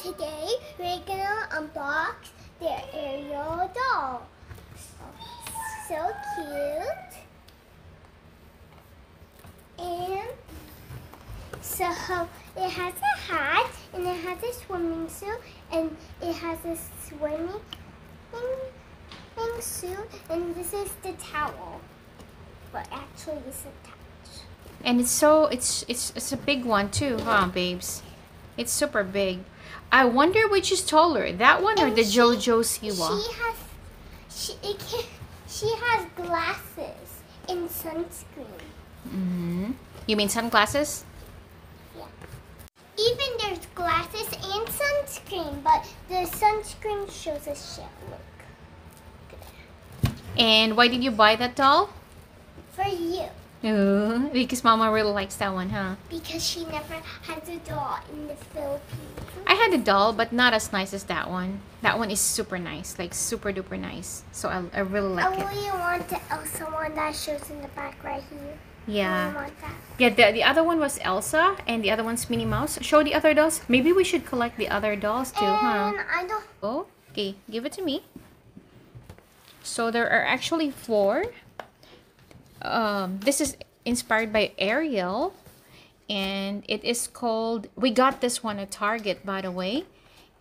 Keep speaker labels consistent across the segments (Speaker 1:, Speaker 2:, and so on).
Speaker 1: today we're gonna unbox the Ariel doll. So cute. And so it has a hat and it has a swimming suit and it has a swimming suit, and this is the towel. But actually this is a couch.
Speaker 2: And it's a big one too, huh, babes? It's super big. I wonder which is taller, that one or the JoJo Siwa?
Speaker 1: She has glasses and sunscreen.
Speaker 2: You mean sunglasses?
Speaker 1: Yeah. Even there's glasses and sunscreen, but the sunscreen shows a shell. Look.
Speaker 2: And why did you buy that doll?
Speaker 1: For you.
Speaker 2: Oh, because Mama really likes that one, huh?
Speaker 1: Because she never has a doll in the Philippines.
Speaker 2: I had a doll, but not as nice as that one. That one is super nice, like super duper nice. So I really like it.
Speaker 1: I really want the Elsa one that shows in the back right here.
Speaker 2: Yeah.
Speaker 1: I want that.
Speaker 2: Yeah, the other one was Elsa, and the other one's Minnie Mouse. Show the other dolls. Maybe we should collect the other dolls too, huh?
Speaker 1: I don't.
Speaker 2: Oh, okay. Give it to me. So there are actually 4. This is inspired by Ariel, and it is called, we got this one at Target, by the way,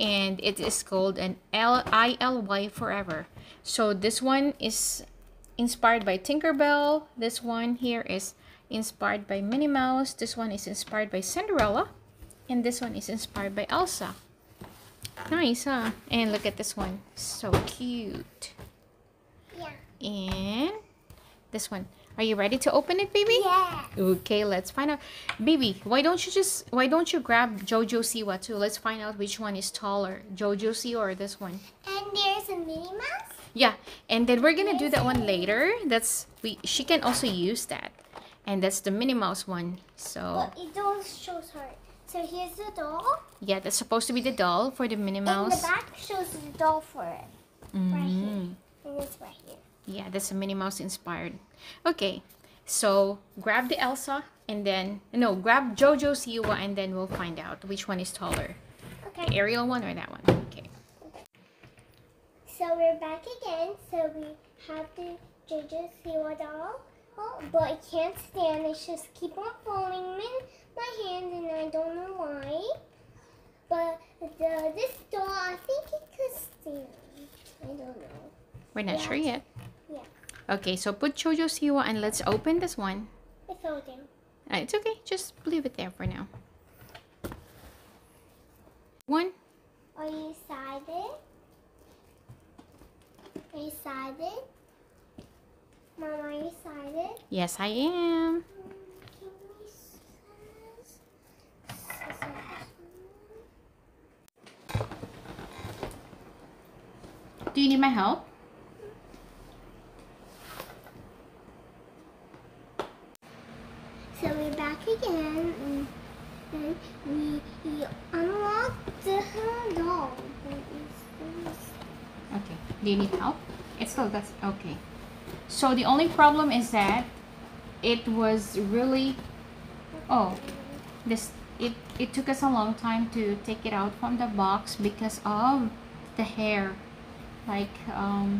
Speaker 2: and it is called an ILY Forever. So this one is inspired by Tinkerbell. This one here is inspired by Minnie Mouse. This one is inspired by Cinderella, and this one is inspired by Elsa. Nice, huh? And look at this one, so cute.
Speaker 1: Yeah.
Speaker 2: And this one. Are you ready to open it, baby?
Speaker 1: Yeah.
Speaker 2: Okay, let's find out. Baby, why don't you grab JoJo Siwa too? Let's find out which one is taller, JoJo Siwa or this one.
Speaker 1: And there's a Minnie Mouse?
Speaker 2: Yeah, and then we're gonna do that one later. She can also use that. And that's the Minnie Mouse one. So
Speaker 1: but it don't shows her. So here's the doll.
Speaker 2: yeah, that's supposed to be the doll for the Minnie Mouse.
Speaker 1: And the back shows the doll for it. Right here. And it's right here.
Speaker 2: Yeah, that's a Minnie Mouse inspired. Okay, so grab the Elsa and then, no, grab JoJo Siwa and then we'll find out which one is taller.
Speaker 1: Okay.
Speaker 2: The Ariel one or that one? Okay.
Speaker 1: So we're back again. So we have the JoJo Siwa doll. Oh, but I can't stand. It's just keep on falling in my hand and I don't know why. But this doll, I think it could stand. I don't know.
Speaker 2: We're not sure yet.
Speaker 1: Yeah.
Speaker 2: Okay, so put JoJo Siwa and let's open this one.
Speaker 1: It's holding.
Speaker 2: It's okay, just leave it there for now. One.
Speaker 1: Are you excited? Are you excited? Mom, are you excited?
Speaker 2: Yes, I am. Do you need my help?
Speaker 1: So we're back again, and we unlocked the doll.
Speaker 2: Okay. Do you need help? It's still that's okay. So the only problem is that it was really it took us a long time to take it out from the box because of the hair. Like I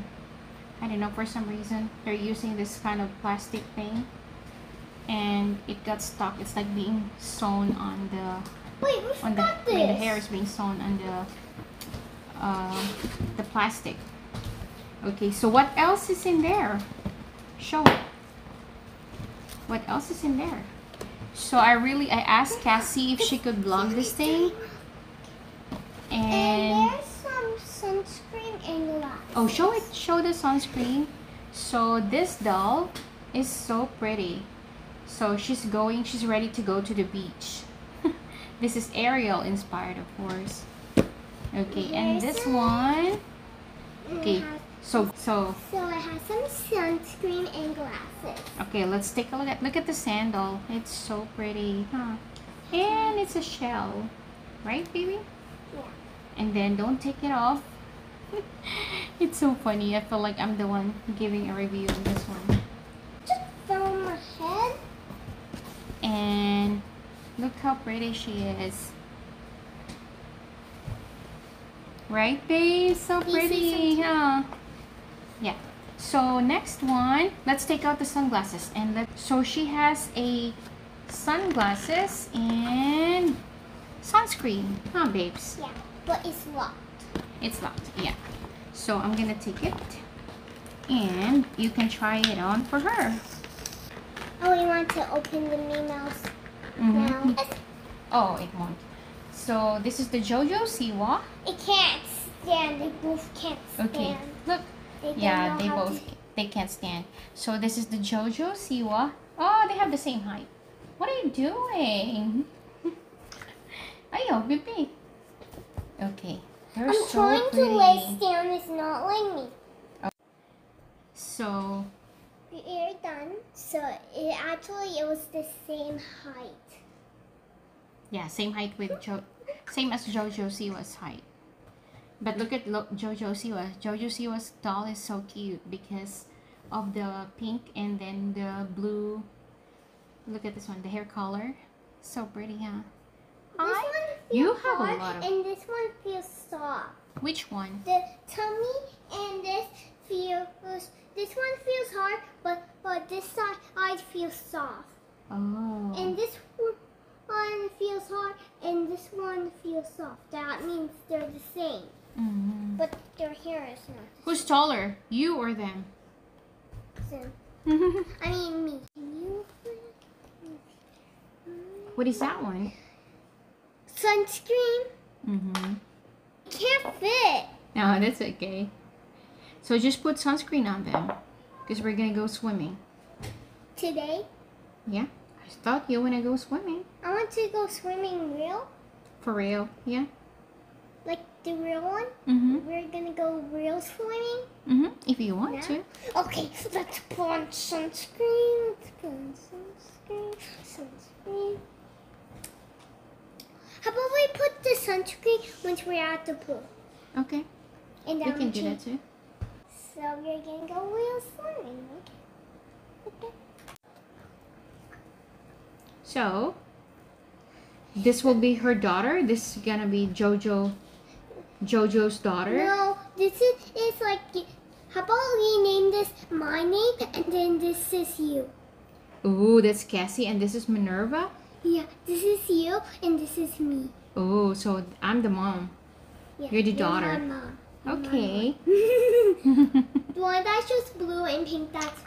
Speaker 2: don't know, for some reason they're using this kind of plastic thing and it got stuck. It's like being sewn on the the hair is being sewn on the plastic. Okay, so what else is in there? Show it. What else is in there? So I asked Cassie if she could vlog this thing. And
Speaker 1: there's some sunscreen and glasses.
Speaker 2: oh, show it. Show the sunscreen. So this doll is so pretty. So she's ready to go to the beach. This is Ariel inspired, of course. Okay, and this one. Okay, so
Speaker 1: it has some sunscreen and glasses.
Speaker 2: okay, let's take a look at the sandal. It's so pretty, huh? And it's a shell, right, baby?
Speaker 1: Yeah.
Speaker 2: And then don't take it off. It's so funny. I feel like I'm the one giving a review on this one.
Speaker 1: Just fell on my head.
Speaker 2: And look how pretty she is. Right, babe? So pretty, huh? Yeah. So next one, let's take out the sunglasses and so she has a sunglasses and sunscreen, huh, babes?
Speaker 1: Yeah, but it's locked.
Speaker 2: It's locked, yeah. So I'm gonna take it and you can try it on for her.
Speaker 1: Oh, we want to open the Minnie Mouse now.
Speaker 2: Oh, it won't. So this is the JoJo Siwa.
Speaker 1: It can't stand. They both can't stand.
Speaker 2: Okay, look. Yeah, they can't stand. So this is the JoJo Siwa. Oh, they have the same height. What are you doing? Ayo, baby. Okay, they're
Speaker 1: I'm
Speaker 2: so
Speaker 1: trying
Speaker 2: pretty.
Speaker 1: to lay down. It's not letting me.
Speaker 2: So
Speaker 1: We're done. So it was the same height.
Speaker 2: yeah, same height with same as JoJo Siwa's height. But look at JoJo Siwa. JoJo Siwa's doll is so cute because of the pink and then the blue. Look at this one, the hair color. So pretty, huh?
Speaker 1: This one feels
Speaker 2: You have
Speaker 1: hard,
Speaker 2: a lot of.
Speaker 1: and this one feels soft.
Speaker 2: Which one?
Speaker 1: The tummy and this one feels hard, but this side feels soft.
Speaker 2: Oh.
Speaker 1: And this one feels hard, and this one feels soft. That means they're the same, but their hair is not the
Speaker 2: Who's taller, you or them?
Speaker 1: same. I mean me.
Speaker 2: What is that one?
Speaker 1: Sunscreen. It can't fit.
Speaker 2: No, that's okay. So just put sunscreen on them because we're gonna go swimming.
Speaker 1: Today,
Speaker 2: Yeah, I thought you wanna go swimming.
Speaker 1: I want to go swimming real,
Speaker 2: For real? Yeah.
Speaker 1: like the real one. We're gonna go real swimming.
Speaker 2: If you want
Speaker 1: now.
Speaker 2: to.
Speaker 1: Okay, let's put on sunscreen. Let's put on sunscreen. Sunscreen. How about we put the sunscreen once we're at the pool?
Speaker 2: Okay.
Speaker 1: And
Speaker 2: You
Speaker 1: then
Speaker 2: can do that too.
Speaker 1: So we're gonna go real swimming. Okay.
Speaker 2: So this will be her daughter. This is gonna be JoJo's daughter.
Speaker 1: No, this is it's like. How about we name this my name and then this is you?
Speaker 2: Ooh, that's Cassey and this is Minerva.
Speaker 1: Yeah, this is you and this is me.
Speaker 2: Oh, so I'm the mom.
Speaker 1: Yeah,
Speaker 2: You're the daughter.
Speaker 1: My mom.
Speaker 2: Okay.
Speaker 1: The one that's just blue and pink, that's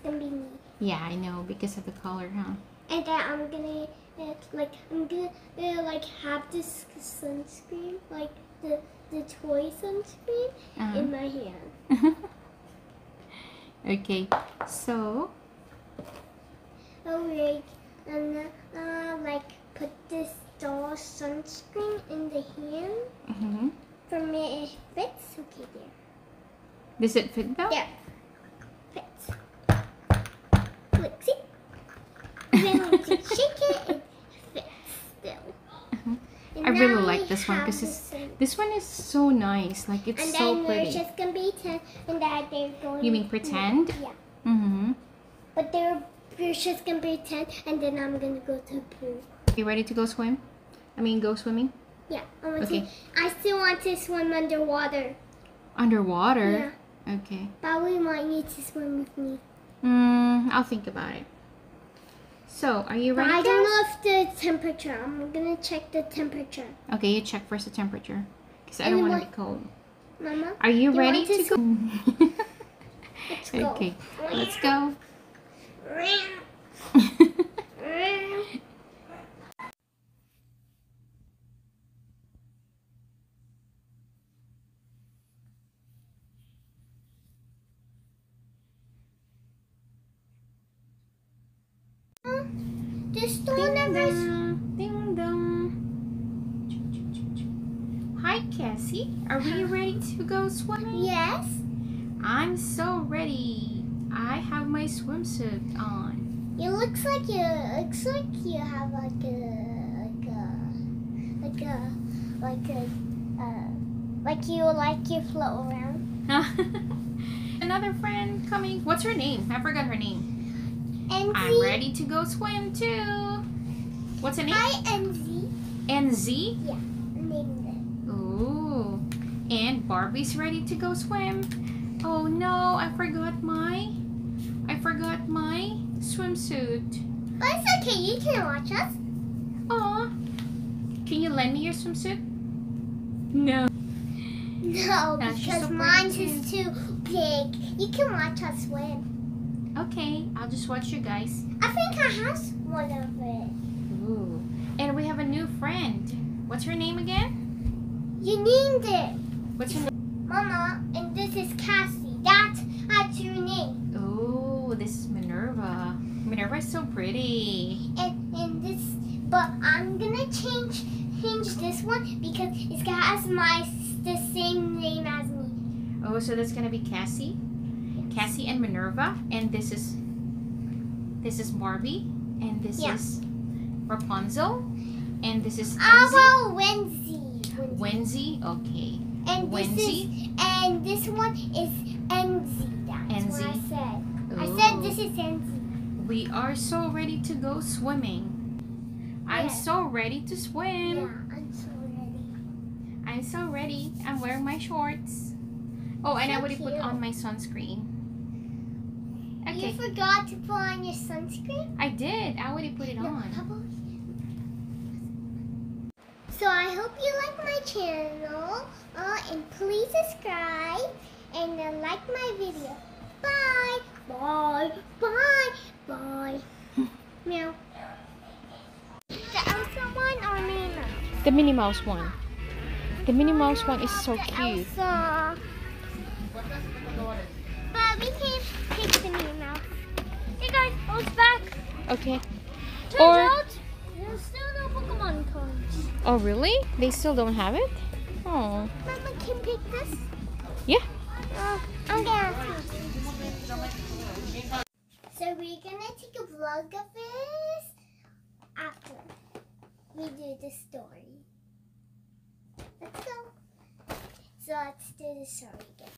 Speaker 1: gonna be me.
Speaker 2: Yeah, I know because of the color, huh?
Speaker 1: And then I'm gonna have this sunscreen, like the toy sunscreen in my hand.
Speaker 2: Okay, so
Speaker 1: Like put this doll sunscreen in the hand. For me, it fits. Okay, there.
Speaker 2: does it fit though?
Speaker 1: There. Fits. Look, see? Then we can shake it, it fits still. And
Speaker 2: I
Speaker 1: now
Speaker 2: really
Speaker 1: we
Speaker 2: like this one
Speaker 1: have
Speaker 2: because this one is so nice. Like it's
Speaker 1: and
Speaker 2: so
Speaker 1: then
Speaker 2: pretty.
Speaker 1: there's just gonna be 10, and that they're going.
Speaker 2: You mean pretend?
Speaker 1: Yeah. But there's just gonna be 10, and then I'm gonna go to the pool.
Speaker 2: You ready to go swim? I mean, go swimming?
Speaker 1: Yeah. I
Speaker 2: Okay.
Speaker 1: still want to swim underwater.
Speaker 2: Underwater?
Speaker 1: Yeah.
Speaker 2: Okay.
Speaker 1: But we might need to swim with me.
Speaker 2: I'll think about it. So, are you
Speaker 1: But
Speaker 2: ready?
Speaker 1: I don't
Speaker 2: guys?
Speaker 1: know if the temperature. I'm gonna check the temperature.
Speaker 2: Okay, you check first the temperature. Because I don't want to be cold.
Speaker 1: Mama?
Speaker 2: Are you ready
Speaker 1: want
Speaker 2: to go?
Speaker 1: Let's go.
Speaker 2: Okay, let's go.
Speaker 1: The store never.
Speaker 2: Ding dong. Hi, Cassie. Are we ready to go swimming?
Speaker 1: Yes.
Speaker 2: I'm so ready. I have my swimsuit on.
Speaker 1: It looks like you have like you float around.
Speaker 2: Another friend coming. What's her name? I forgot her name.
Speaker 1: And
Speaker 2: I'm ready to go swim too. What's her name?
Speaker 1: Hi, NZ.
Speaker 2: NZ?
Speaker 1: Yeah, I named it.
Speaker 2: Ooh. Barbie's ready to go swim. Oh no, I forgot my swimsuit.
Speaker 1: But it's okay, you can watch us.
Speaker 2: Aw. Can you lend me your swimsuit? No.
Speaker 1: No,
Speaker 2: She's
Speaker 1: because
Speaker 2: so
Speaker 1: mine
Speaker 2: pretty
Speaker 1: is too big. You can watch us swim.
Speaker 2: Okay, I'll just watch you guys.
Speaker 1: I think I have one of it.
Speaker 2: Ooh. And we have a new friend. What's her name again?
Speaker 1: You named it.
Speaker 2: What's her name?
Speaker 1: Mama, and this is Cassey. That's your name.
Speaker 2: Oh, this is Minerva. Minerva is so pretty.
Speaker 1: And this, but I'm gonna change this one because it's got the same name as me.
Speaker 2: Oh, so that's gonna be Cassey. Cassey and Minerva, and this is Barbie, and this is Rapunzel, and this is
Speaker 1: How about Wendy?
Speaker 2: Wendy, okay.
Speaker 1: And this one is Enzy. That's what I said.
Speaker 2: Ooh.
Speaker 1: I said this is Enzy.
Speaker 2: We are so ready to go swimming. I'm so ready to swim.
Speaker 1: Yeah, I'm so ready.
Speaker 2: I'm so ready. I'm wearing my shorts. Oh, and I already put on my sunscreen. Okay.
Speaker 1: You forgot to put on your sunscreen?
Speaker 2: I did. I already put it on.
Speaker 1: So I hope you like my channel. And please subscribe and like my video. Bye. Bye. Bye. Bye. Meow. The Elsa one or Minnie Mouse?
Speaker 2: The Minnie Mouse one. The Minnie Mouse one is so cute.
Speaker 1: Elsa. But we can't pick the Minnie Mouse. Hey guys, it's back.
Speaker 2: Okay.
Speaker 1: Turns out there's still no Pokemon cards.
Speaker 2: Oh really? They still don't have it? Oh.
Speaker 1: Mama can pick this?
Speaker 2: Yeah.
Speaker 1: I'm gonna So we're gonna take a vlog of this after we do the story. Let's go. So let's do the story again.